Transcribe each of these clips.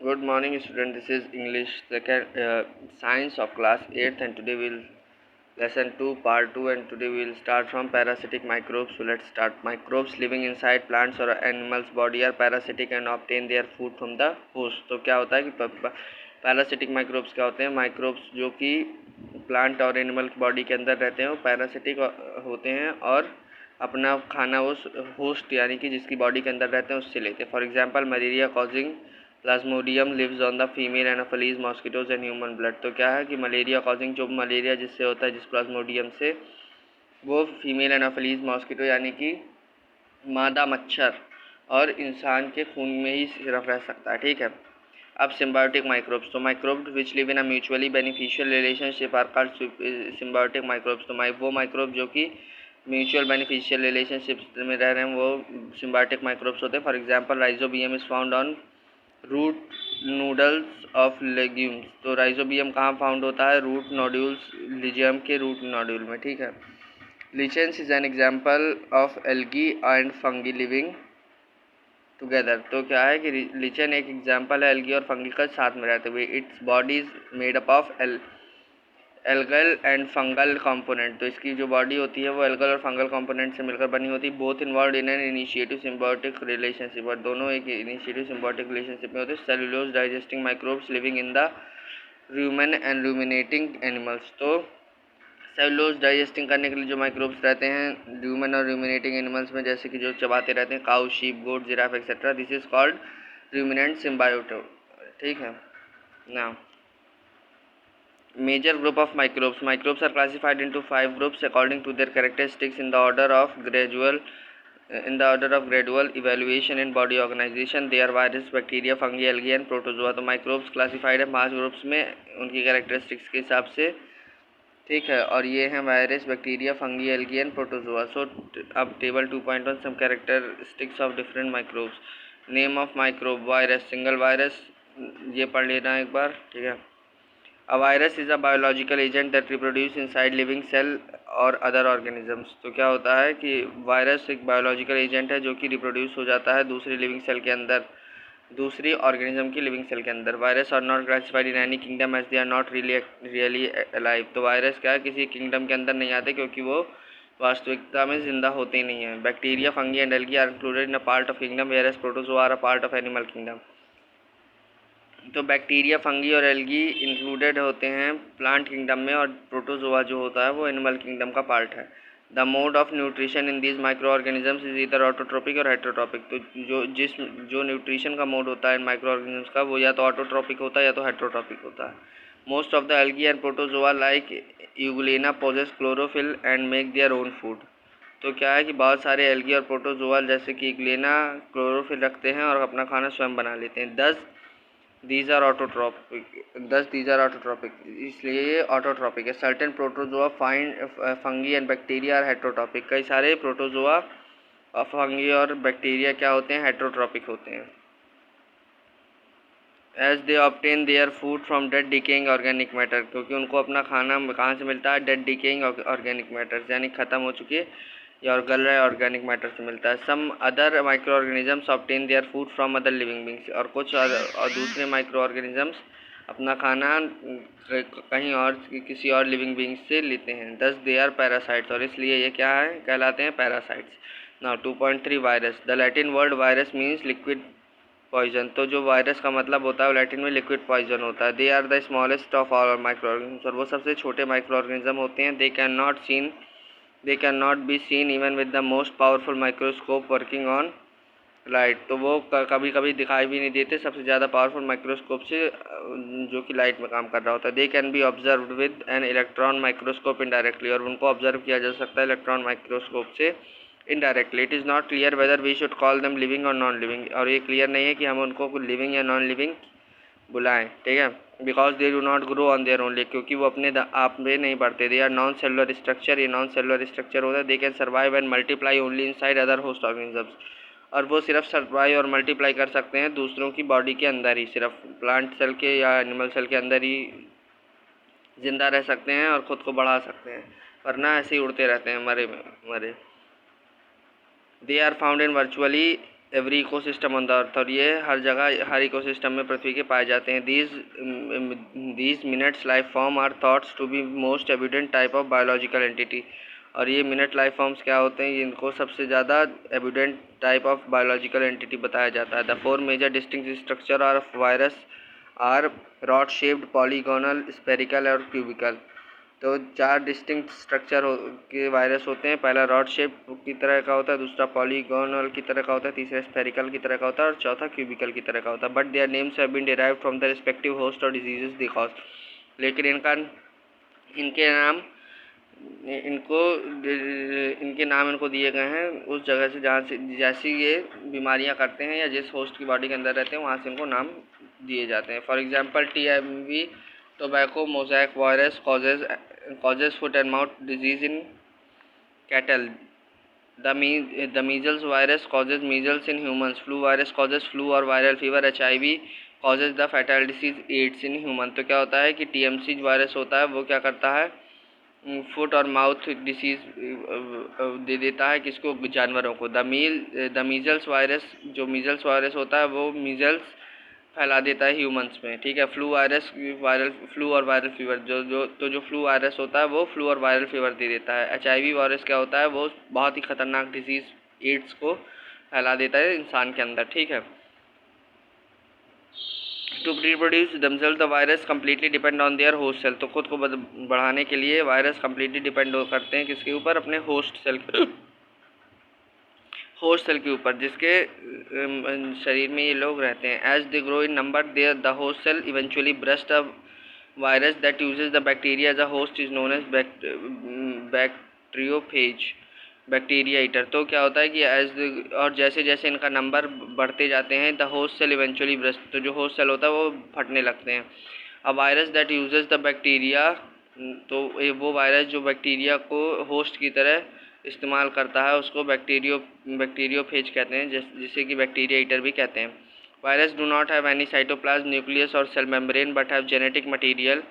Good morning, student. This is English second science of class 8th, and today we'll lesson 2 part 2, and today we'll start from parasitic microbes. So let's start. Microbes living inside plants or animals body are parasitic and obtain their food from the host. तो क्या होता है कि parasitic microbes क्या होते हैं? Microbes जो कि प्लांट और एनिमल बॉडी के अंदर रहते हैं वो पैरासिटिक होते हैं और अपना खाना उस होस्ट यानी कि जिसकी बॉडी के अंदर रहते हैं उससे लेते हैं. For example malaria causing plasmodium lives on the female anopheles mosquitoes and human blood. तो क्या है कि मलेरिया कॉजिंग जो मलेरिया जिससे होता है जिस प्लाज्मोडियम से, वो फीमेल एनाफलीज मॉस्किटो यानी कि मादा मच्छर और इंसान के खून में ही सिर्फ रह सकता है. ठीक है. अब सिम्बायोटिक माइक्रोब्स. तो microbes which live in a mutually beneficial relationship are called symbiotic microbes. तो वो माइक्रोब जो कि म्यूचुअल बेनिफिशियल रिलेशनशिप में रह रहे हैं वो सिम्बायोटिक माइक्रोब्स होते हैं. For example rhizobium is found on root nodules of legumes. तो राइजोबियम कहाँ फाउंड होता है? रूट नोड्यूल्स, लिजियम के रूट नोड्यूल में. ठीक है. Lichens is an example of algae and fungi living together. तो क्या है कि लिचन एक एग्जाम्पल है एल्गी और फंगी का साथ में रहते हुए. Its body is made up of algal and fungal component. तो इसकी जो बॉडी होती है वो एल्गल और फंगल कंपोनेंट से मिलकर बनी होती है. Both involve in an initiative symbiotic relationship. और दोनों एक इनिशिएटिव सिम्बायोटिक रिलेशनशिप में होते हैं. Cellulose digesting microbes living in the rumen and ruminating animals. तो सेलुलोज डाइजेस्टिंग करने के लिए जो माइक्रोब्स रहते हैं ह्यूमन और रूमिनेटिंग एनिमल्स में, जैसे कि जो चबाते रहते हैं cow, sheep, goat, giraffe etcetera, this is called ruminant symbiosis. ठीक है. Now major group of microbes are classified into 5 groups according to their characteristics in the order of gradual evaluation in body organization. They are virus, bacteria, fungi, algae and protozoa. तो microbes classified है 5 groups में उनकी characteristics के हिसाब से. ठीक है. और ये हैं virus, bacteria, fungi, algae and protozoa. So अब table 2.1 some characteristics of different microbes. Name of microbe. Virus, single virus, ये पढ़ लेना एक बार. ठीक है. A virus is a biological agent that reproduce inside living cell और other organisms. तो क्या होता है कि वायरस एक बायोलॉजिकल एजेंट है जो कि रिप्रोड्यूस हो जाता है दूसरी लिविंग सेल के अंदर, दूसरी ऑर्गेनिज्म की लिविंग सेल के अंदर. Virus are not classified in any kingdom as they are not really alive. तो वायरस क्या है किसी किंगडम के अंदर नहीं आते क्योंकि वो वास्तविकता में जिंदा होते ही नहीं है. Bacteria, fungi and algae are included in a part of kingdom whereas protozoa are a part of animal kingdom. तो बैक्टीरिया, फंगी और एल्गी इंक्लूडेड होते हैं प्लांट किंगडम में और प्रोटोजोआ जो होता है वो एनिमल किंगडम का पार्ट है. The mode of nutrition in these micro organisms is इधर ऑटोट्रोपिक और हेट्रोट्रोपिक. तो जो न्यूट्रिशन का मोड होता है माइक्रो ऑर्गेनिजम्स का वो या तो ऑटोट्रोपिक होता है या तो हेट्रोट्रोपिक होता है. Most of the algae and protozoa like euglena possess chlorophyll and make their own food. तो क्या है कि बहुत सारे एल्गी और प्रोटोजोआ जैसे कि यूग्लेना क्लोरोफिल रखते हैं और अपना खाना स्वयं बना लेते हैं. these are autotropic इसलिए ये ऑटोट्रॉपिक है. Certain protozoa fungi and bacteria are heterotrophic. कई सारे प्रोटोजोआ और फंगी और बैक्टीरिया क्या होते हैं? हेट्रोट्रॉपिक होते हैं. As they obtain their food from dead decaying organic matter. क्योंकि उनको अपना खाना कहाँ से मिलता है? डेड डिकेइंग ऑर्गेनिक मैटर यानी ख़त्म हो चुके या और गल रहे ऑर्गेनिक मैटर से मिलता है. Some other micro organisms obtain their food from other living beings. और कुछ और दूसरे माइक्रो ऑर्गेनिजम्स अपना खाना कहीं और किसी और लिविंग बींग्स से लेते हैं. दस दे आर पैरासाइट्स. और इसलिए ये क्या है? कहलाते हैं parasites. Now 2.3 virus. The Latin word virus means liquid poison. तो जो वायरस का मतलब होता है लैटिन में लिक्विड पॉइजन होता है. They are the smallest of all micro organisms. और वो सबसे छोटे माइक्रो ऑर्गेनिज्म होते हैं. They can not be seen even with the most powerful microscope working on light. तो वो कभी कभी दिखाई भी नहीं देते सबसे ज़्यादा पावरफुल माइक्रोस्कोप से जो कि लाइट में काम कर रहा होता है. They can be observe with an electron microscope indirectly. और उनको ऑब्जर्व किया जा सकता है इलेक्ट्रॉन माइक्रोस्कोप से indirectly. It is not clear whether we should call them living और नॉन लिविंग. और ये क्लियर नहीं है कि हम उनको लिविंग या नॉन लिविंग बुलाएं. ठीक है. Because they do not grow on their only. क्योंकि वो अपने आप में नहीं बढ़ते. They are non cellular structure. ये नॉन सेलुलर स्ट्रक्चर होता है. They can survive and multiply only inside other host organisms. और वो सिर्फ सर्वाइव और मल्टीप्लाई कर सकते हैं दूसरों की बॉडी के अंदर ही. सिर्फ प्लांट सेल के या एनिमल सेल के अंदर ही जिंदा रह सकते हैं और ख़ुद को बढ़ा सकते हैं, वरना ऐसे ही उड़ते रहते हैं मरे. They are found in virtually every ecosystem on the earth, और ये हर जगह हर इकोसिस्टम में पृथ्वी के पाए जाते हैं। These minutes life form are thoughts to be most evident type of biological entity, और ये मिनट लाइफ फॉर्म्स क्या होते हैं, इनको सबसे ज़्यादा evident type of biological entity बताया जाता है। The 4 major distinct structure of virus are rod shaped, polygonal, spherical और क्यूबिकल। तो 4 डिस्टिंक्ट स्ट्रक्चर के वायरस होते हैं। पहला रॉड शेप की तरह का होता है, दूसरा पॉलीगोनल की तरह का होता है, तीसरा स्फेरिकल की तरह का होता है और चौथा क्यूबिकल की तरह का होता है। But their names have been derived from the respective host और डिजीजेस दे कॉज, लेकिन इनके नाम इनको दिए गए हैं उस जगह से जहाँ से जैसी ये बीमारियाँ करते हैं या जिस होस्ट की बॉडी के अंदर रहते हैं वहाँ से इनको नाम दिए जाते हैं। For example TMV tobacco mosaic virus causes foot and mouth disease in cattle. The measles virus causes measles in humans. Flu virus causes flu और viral fever. HIV causes the fatal disease AIDS in human. तो क्या होता है कि TMC virus होता है वो क्या करता है, फुट और माउथ डिसीज़ दे देता है किसको, जानवरों को। द मीजल्स वायरस, जो मीजल्स वायरस होता है वो मीजल्स फैला देता है ह्यूमंस में, ठीक है। फ्लू और वायरल फीवर, जो फ्लू वायरस होता है वो फ्लू और वायरल फीवर दे देता है। HIV वायरस क्या होता है, वो बहुत ही खतरनाक डिजीज़ एड्स को फैला देता है इंसान के अंदर, ठीक है। To reproduce themselves the virus completely depend on their host cell, तो खुद को बढ़ाने के लिए वायरस कम्प्लीटली डिपेंड करते हैं किसके ऊपर, अपने होस्ट सेल के ऊपर जिसके शरीर में ये लोग रहते हैं। As they grow in number the host cell eventually burst a virus that uses the bacteria as a host is known as bacteriophage, bacteria eater. तो क्या होता है कि और जैसे जैसे इनका नंबर बढ़ते जाते हैं the host cell eventually burst, तो जो होस्ट सेल होता है वो फटने लगते हैं। अ virus that uses the bacteria, तो वो वायरस जो बैक्टीरिया को होस्ट की तरह इस्तेमाल करता है उसको बैक्टीरियोफेज कहते हैं, जिसे कि बैक्टीरिया ईटर भी कहते हैं। Virus do not have any cytoplasm, nucleus और cell membrane but have genetic material.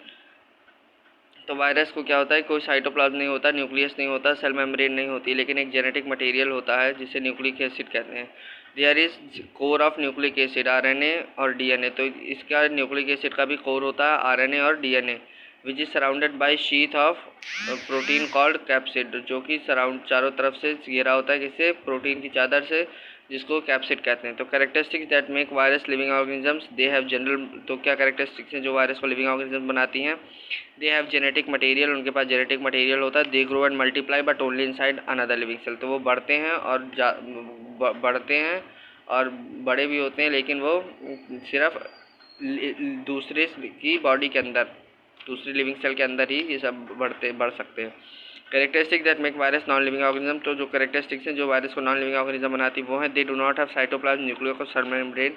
तो वायरस को क्या होता है, कोई साइटोप्लाज्म नहीं होता, न्यूक्लियस नहीं होता, सेल मेम्ब्रेन नहीं होती, लेकिन एक जेनेटिक मटेरियल होता है जिसे न्यूक्लिक एसिड कहते हैं। There is core of nucleic acid, RNA और DNA। तो इसका न्यूक्लिक एसिड का भी कोर होता है, RNA और DNA, which is surrounded by sheath of protein called capsid, जो कि चारों तरफ से घेरा होता है किससे, प्रोटीन की चादर से, जिसको कैप्सिड कहते हैं। तो characteristics that make virus living organisms, they have general, तो क्या कैरेक्टरिस्टिक्स हैं जो वायरस को लिविंग ऑर्गेनिज्म बनाती हैं। दे हैव जेनेटिक मटेरियल, उनके पास जेनेटिक मटेरियल होता है। They grow and multiply but only inside another living cell, तो वो बढ़ते हैं और बड़े भी होते हैं, लेकिन वो सिर्फ दूसरे की बॉडी के अंदर, दूसरी लिविंग सेल के अंदर ही ये सब बढ़ सकते हैं। Characteristic that make virus non living organism, तो जो कैरेक्टरिस्टिक्स हैं जो वायरस को नॉन लिविंग ऑर्गेनिज्म बनाती वो हैं। दे do not have cytoplasm, nucleus और सेल मेम्ब्रेन,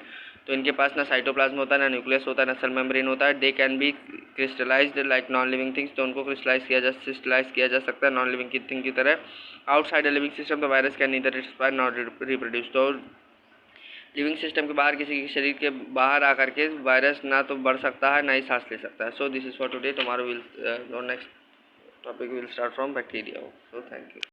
तो इनके पास ना साइटोप्लाज्म होता है, ना न्यूक्लियस होता है, ना सेल मेम्ब्रेन होता है। They can B crystallised like non living things, तो उनको क्रिस्टलाइज किया जा सकता है नॉन लिविंग थिंग की तरह। Outside the living system the virus can neither respire not reproduce, तो लिविंग सिस्टम के बाहर किसी के शरीर के बाहर आकर के वायरस ना तो बढ़ सकता है ना ही सांस ले सकता है। So this is for today, tomorrow will next topic will start from bacteria. So thank you.